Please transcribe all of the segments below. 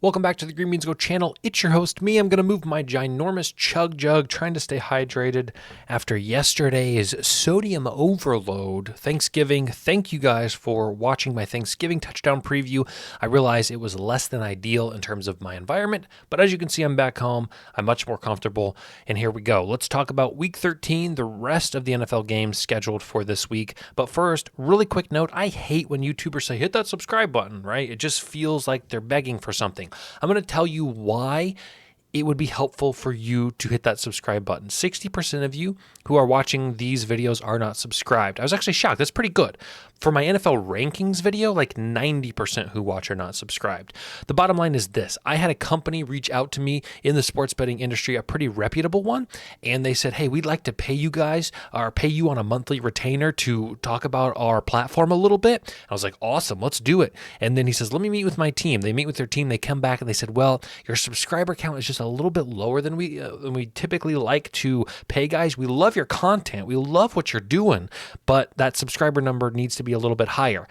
Welcome back to the Green Beans Go channel. It's your host, me. I'm going to move my ginormous chug jug, trying to stay hydrated after yesterday's sodium overload. Thanksgiving. Thank you guys for watching my Thanksgiving touchdown preview. I realize it was less than ideal in terms of my environment, but as you can see, I'm back home. I'm much more comfortable, and here we go. Let's talk about Week 13, the rest of the NFL games scheduled for this week. But first, really quick note, I hate when YouTubers say, hit that subscribe button, right? It just feels like they're begging for something. I'm going to tell you why it would be helpful for you to hit that subscribe button. 60% of you who are watching these videos are not subscribed. I was actually shocked. That's pretty good. For my NFL rankings video, like 90% who watch are not subscribed. The bottom line is this. I had a company reach out to me in the sports betting industry, a pretty reputable one, and they said, hey, we'd like to pay you guys or pay you on a monthly retainer to talk about our platform a little bit. I was like, awesome, let's do it. And then he says, let me meet with my team. They meet with their team. They come back and they said, well, your subscriber count is just a little bit lower than we typically like to pay guys. We love your content. We love what you're doing, but that subscriber number needs to be a little bit higher.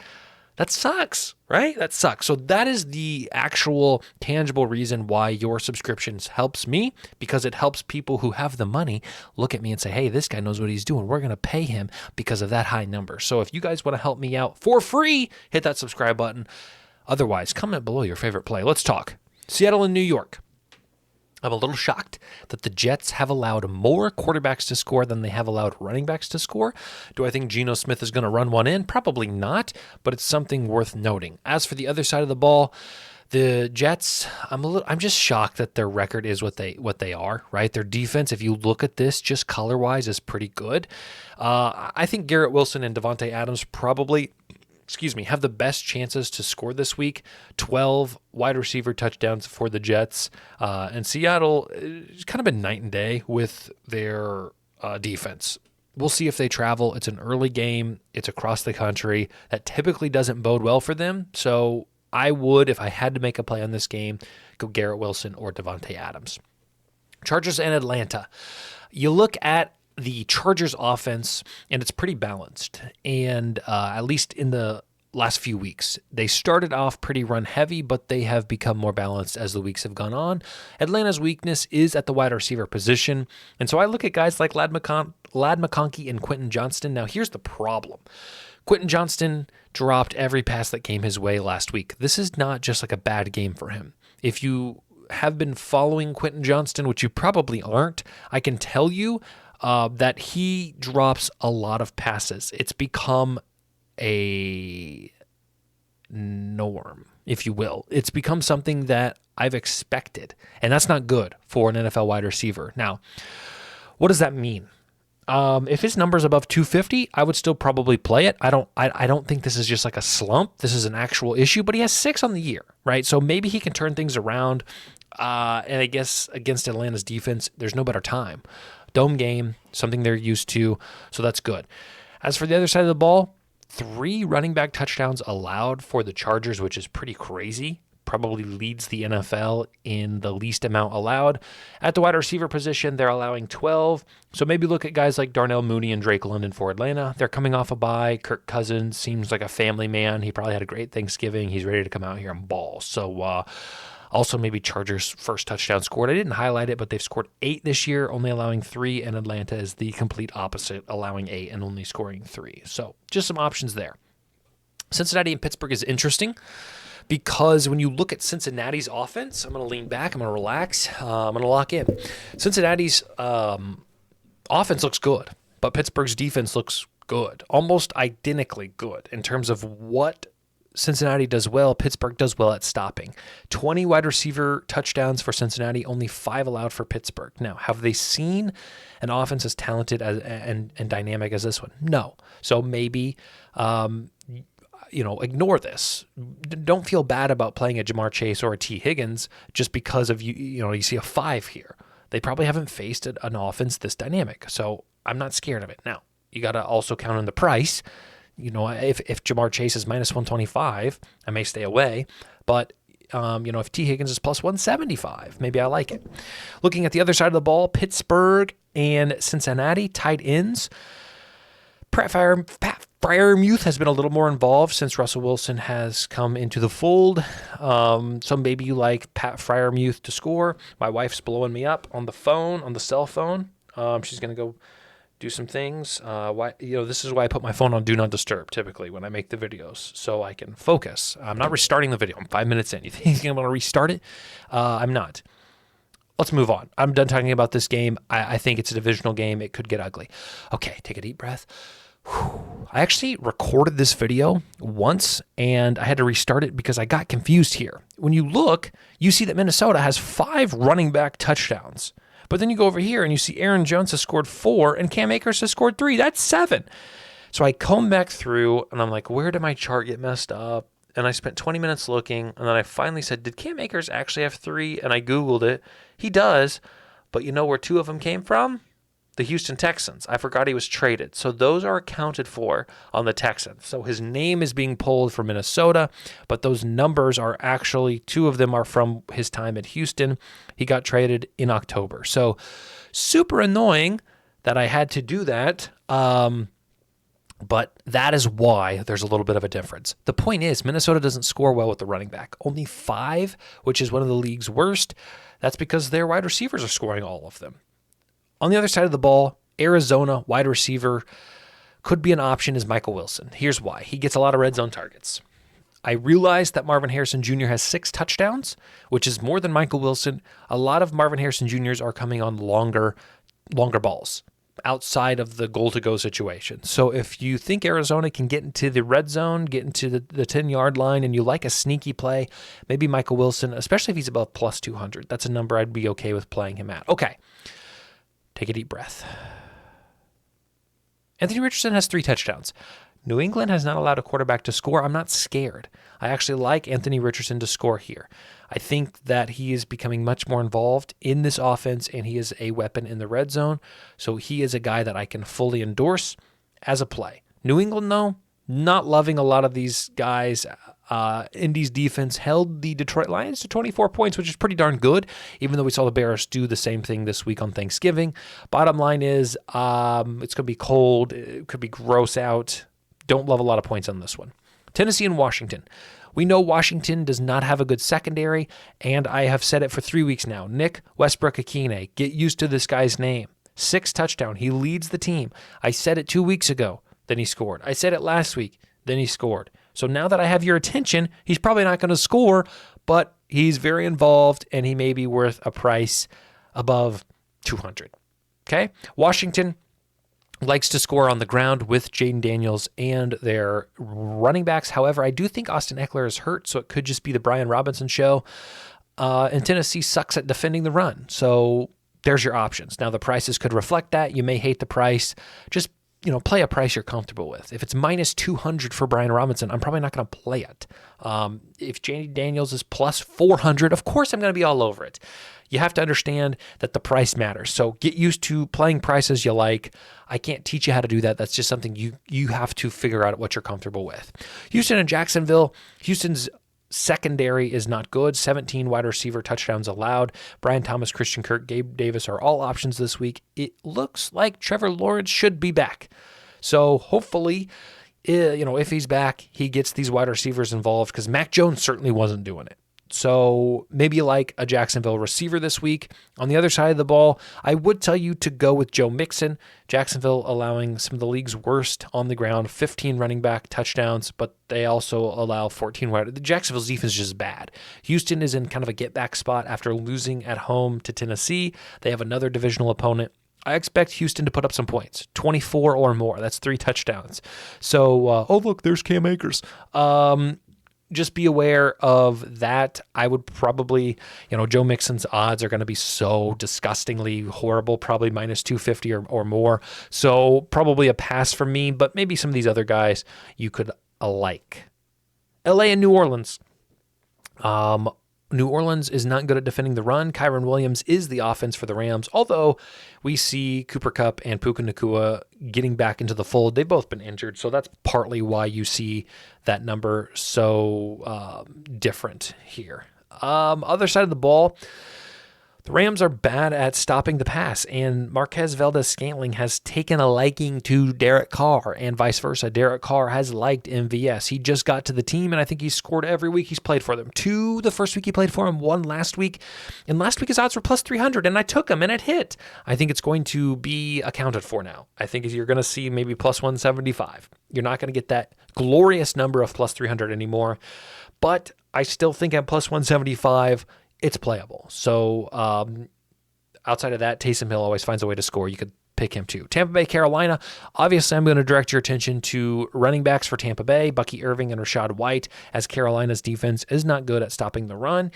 That sucks, right? That sucks. So that is the actual tangible reason why your subscriptions helps me, because it helps people who have the money look at me and say, hey, this guy knows what he's doing. We're going to pay him because of that high number. So if you guys want to help me out for free, hit that subscribe button. Otherwise, comment below your favorite play. Let's talk. Seattle and New York. I'm a little shocked that the Jets have allowed more quarterbacks to score than they have allowed running backs to score. Do I think Geno Smith is going to run one in? Probably not, but it's something worth noting. As for the other side of the ball, the Jets, I'm just shocked that their record is what they are, right? Their defense, if you look at this just color-wise, is pretty good. I think Garrett Wilson and Davante Adams probably have the best chances to score this week. 12 wide receiver touchdowns for the Jets. And Seattle is kind of a night and day with their defense. We'll see if they travel. It's an early game. It's across the country. That typically doesn't bode well for them. So I would, if I had to make a play on this game, go Garrett Wilson or Davante Adams. Chargers and Atlanta. You look at the Chargers offense, and it's pretty balanced. And at least in the last few weeks, they started off pretty run heavy, but they have become more balanced as the weeks have gone on. Atlanta's weakness is at the wide receiver position. And so I look at guys like Ladd McConkey and Quentin Johnston. Now, here's the problem. Quentin Johnston dropped every pass that came his way last week. This is not just like a bad game for him. If you have been following Quentin Johnston, which you probably aren't, I can tell you that he drops a lot of passes. It's become a norm, if you will. It's become something that I've expected, and that's not good for an NFL wide receiver. Now, what does that mean? If his number's above 250, I would still probably play it. I don't think this is just like a slump. This is an actual issue, but he has 6 on the year, right? So maybe he can turn things around. And I guess against Atlanta's defense, there's no better time. Dome game, something they're used to, so that's good. As for the other side of the ball, 3 running back touchdowns allowed for the Chargers, which is pretty crazy. Probably leads the NFL in the least amount allowed. At the wide receiver position, they're allowing 12. So maybe look at guys like Darnell Mooney and Drake London for Atlanta. They're coming off a bye. Kirk Cousins seems like a family man. He probably had a great Thanksgiving. He's ready to come out here and ball. So also maybe Chargers' first touchdown scored. I didn't highlight it, but they've scored 8 this year, only allowing 3, and Atlanta is the complete opposite, allowing 8 and only scoring 3. So just some options there. Cincinnati and Pittsburgh is interesting because when you look at Cincinnati's offense, I'm going to lean back, I'm going to relax, I'm going to lock in. Cincinnati's offense looks good, but Pittsburgh's defense looks good, almost identically good in terms of what Cincinnati does well, Pittsburgh does well at stopping. 20 wide receiver touchdowns for Cincinnati, only 5 allowed for Pittsburgh. Now, have they seen an offense as talented and dynamic as this one? No. So maybe, ignore this. Don't feel bad about playing a Jamar Chase or a T. Higgins just because of you see a 5 here. They probably haven't faced an offense this dynamic. So I'm not scared of it. Now, you got to also count on the price. If Jamar Chase is minus 125, I may stay away. But, if T. Higgins is plus 175, maybe I like it. Looking at the other side of the ball, Pittsburgh and Cincinnati, tight ends. Freiermuth has been a little more involved since Russell Wilson has come into the fold. So maybe you like Pat Freiermuth to score. My wife's blowing me up on the phone, on the cell phone. She's going to go do some things. This is why I put my phone on Do Not Disturb typically when I make the videos, so I can focus. I'm not restarting the video. I'm 5 minutes in. You think I'm going to restart it? I'm not. Let's move on. I'm done talking about this game. I think it's a divisional game. It could get ugly. Okay, take a deep breath. I actually recorded this video once, and I had to restart it because I got confused here. When you look, you see that Minnesota has 5 running back touchdowns. But then you go over here, and you see Aaron Jones has scored 4, and Cam Akers has scored 3. That's 7. So I comb back through, and I'm like, where did my chart get messed up? And I spent 20 minutes looking, and then I finally said, did Cam Akers actually have 3? And I Googled it. He does, but you know where 2 of them came from? The Houston Texans. I forgot he was traded. So those are accounted for on the Texans. So his name is being pulled for Minnesota, but those numbers are actually, 2 of them are from his time at Houston. He got traded in October. So super annoying that I had to do that. But that is why there's a little bit of a difference. The point is, Minnesota doesn't score well with the running back. Only 5, which is one of the league's worst. That's because their wide receivers are scoring all of them. On the other side of the ball, Arizona wide receiver could be an option is Michael Wilson. Here's why. He gets a lot of red zone targets. I realized that Marvin Harrison Jr. has 6 touchdowns, which is more than Michael Wilson. A lot of Marvin Harrison Jr.'s are coming on longer balls outside of the goal-to-go situation. So if you think Arizona can get into the red zone, get into the 10-yard line, and you like a sneaky play, maybe Michael Wilson, especially if he's above plus 200. That's a number I'd be okay with playing him at. Okay. Take a deep breath. Anthony Richardson has 3 touchdowns. New England has not allowed a quarterback to score. I'm not scared. I actually like Anthony Richardson to score here. I think that he is becoming much more involved in this offense, and he is a weapon in the red zone. So he is a guy that I can fully endorse as a play. New England, though, not loving a lot of these guys. Indy's defense held the Detroit Lions to 24 points, which is pretty darn good, even though we saw the Bears do the same thing this week on Thanksgiving. Bottom line is it's going to be cold. It could be gross out. Don't love a lot of points on this one. Tennessee and Washington. We know Washington does not have a good secondary, and I have said it for 3 weeks now. Nick Westbrook-Akine, get used to this guy's name. 6 touchdowns. He leads the team. I said it 2 weeks ago. Then he scored. I said it last week. Then he scored. So now that I have your attention, he's probably not going to score, but he's very involved, and he may be worth a price above 200. Okay? Washington likes to score on the ground with Jaden Daniels and their running backs. However, I do think Austin Eckler is hurt, so it could just be the Brian Robinson show. And Tennessee sucks at defending the run. So there's your options. Now, the prices could reflect that. You may hate the price. Just play a price you're comfortable with. If it's minus 200 for Brian Robinson, I'm probably not going to play it. If Jaden Daniels is plus 400, of course I'm going to be all over it. You have to understand that the price matters. So get used to playing prices you like. I can't teach you how to do that. That's just something you have to figure out what you're comfortable with. Houston and Jacksonville. Houston's secondary is not good. 17 wide receiver touchdowns allowed. Brian Thomas, Christian Kirk, Gabe Davis are all options this week. It looks like Trevor Lawrence should be back. So hopefully, if he's back, he gets these wide receivers involved because Mac Jones certainly wasn't doing it. So maybe you like a Jacksonville receiver this week. On the other side of the ball, I would tell you to go with Joe Mixon. Jacksonville allowing some of the league's worst on the ground, 15 running back touchdowns, but they also allow 14 wide. The Jacksonville's defense is just bad. Houston is in kind of a get-back spot after losing at home to Tennessee. They have another divisional opponent. I expect Houston to put up some points, 24 or more. That's 3 touchdowns. So, look, there's Cam Akers. Just be aware of that. I would probably, Joe Mixon's odds are going to be so disgustingly horrible, probably minus 250 or more. So probably a pass for me, but maybe some of these other guys you could like. LA and New Orleans. New Orleans is not good at defending the run. Kyron Williams is the offense for the Rams, although we see Cooper Kupp and Puka Nacua getting back into the fold. They've both been injured, so that's partly why you see that number so different here. Other side of the ball, The Rams are bad at stopping the pass, and Marquez Valdez-Scantling has taken a liking to Derek Carr, and vice versa. Derek Carr has liked MVS. He just got to the team, and I think he's scored every week he's played for them. 2 the first week he played for him, 1 last week, and last week his odds were plus 300, and I took him, and it hit. I think it's going to be accounted for now. I think you're going to see maybe plus 175. You're not going to get that glorious number of plus 300 anymore, but I still think at plus 175, it's playable. So outside of that, Taysom Hill always finds a way to score. You could pick him too. Tampa Bay, Carolina. Obviously, I'm going to direct your attention to running backs for Tampa Bay, Bucky Irving and Rashad White, as Carolina's defense is not good at stopping the run.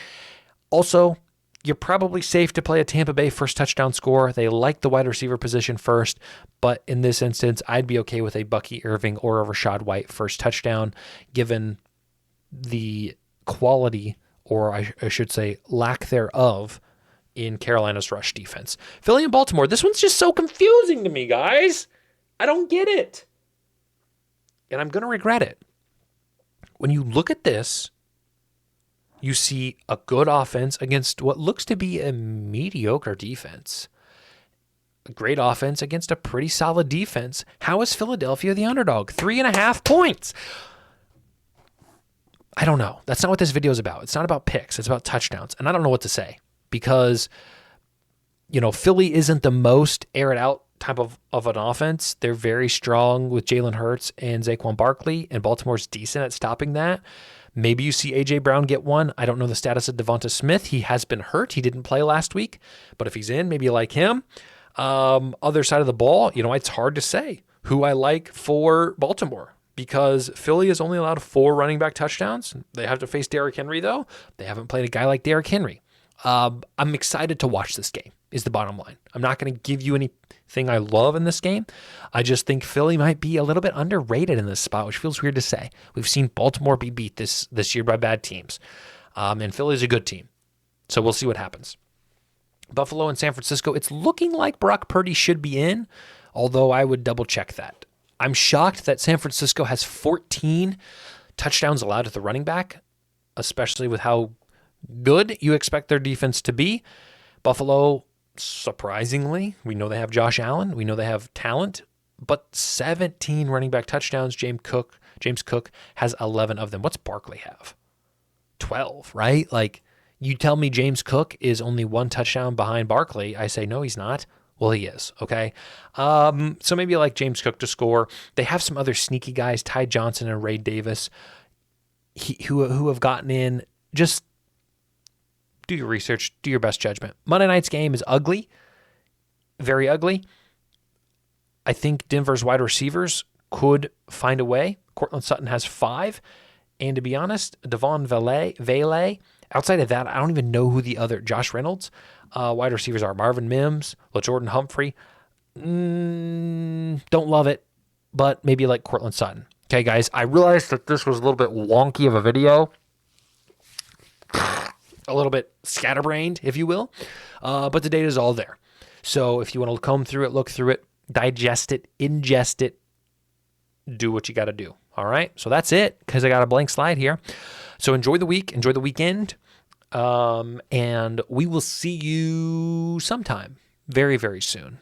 Also, you're probably safe to play a Tampa Bay first touchdown score. They like the wide receiver position first, but in this instance, I'd be okay with a Bucky Irving or a Rashad White first touchdown, given the quality, or I should say lack thereof, in Carolina's rush defense. Philly and Baltimore, this one's just so confusing to me, guys. I don't get it. And I'm going to regret it. When you look at this, you see a good offense against what looks to be a mediocre defense. A great offense against a pretty solid defense. How is Philadelphia the underdog? 3.5 points. I don't know. That's not what this video is about. It's not about picks. It's about touchdowns. And I don't know what to say because, Philly isn't the most air it out type of an offense. They're very strong with Jalen Hurts and Saquon Barkley, and Baltimore's decent at stopping that. Maybe you see A.J. Brown get one. I don't know the status of Devonta Smith. He has been hurt. He didn't play last week. But if he's in, maybe you like him. Other side of the ball, it's hard to say who I like for Baltimore, because Philly is only allowed 4 running back touchdowns. They have to face Derrick Henry, though. They haven't played a guy like Derrick Henry. I'm excited to watch this game, is the bottom line. I'm not going to give you anything I love in this game. I just think Philly might be a little bit underrated in this spot, which feels weird to say. We've seen Baltimore be beat this year by bad teams, and Philly's a good team. So we'll see what happens. Buffalo and San Francisco, it's looking like Brock Purdy should be in, although I would double-check that. I'm shocked that San Francisco has 14 touchdowns allowed at the running back, especially with how good you expect their defense to be. Buffalo, surprisingly, we know they have Josh Allen. We know they have talent, but 17 running back touchdowns. James Cook has 11 of them. What's Barkley have? 12, right? Like, you tell me James Cook is only 1 touchdown behind Barkley. I say, no, he's not. Well, he is, okay? So maybe like James Cook to score. They have some other sneaky guys, Ty Johnson and Ray Davis, who have gotten in. Just do your research, do your best judgment. Monday night's game is ugly, very ugly. I think Denver's wide receivers could find a way. Cortland Sutton has 5. And to be honest, Devon Vele, outside of that, I don't even know who the other, Josh Reynolds, wide receivers are. Marvin Mims, LaJordan Humphrey. Don't love it, but maybe like Cortland Sutton. Okay, guys, I realized that this was a little bit wonky of a video. A little bit scatterbrained, if you will. But the data is all there. So if you want to comb through it, look through it, digest it, ingest it, do what you got to do. All right? So that's it, because I got a blank slide here. So enjoy the week, enjoy the weekend, and we will see you sometime very, very soon.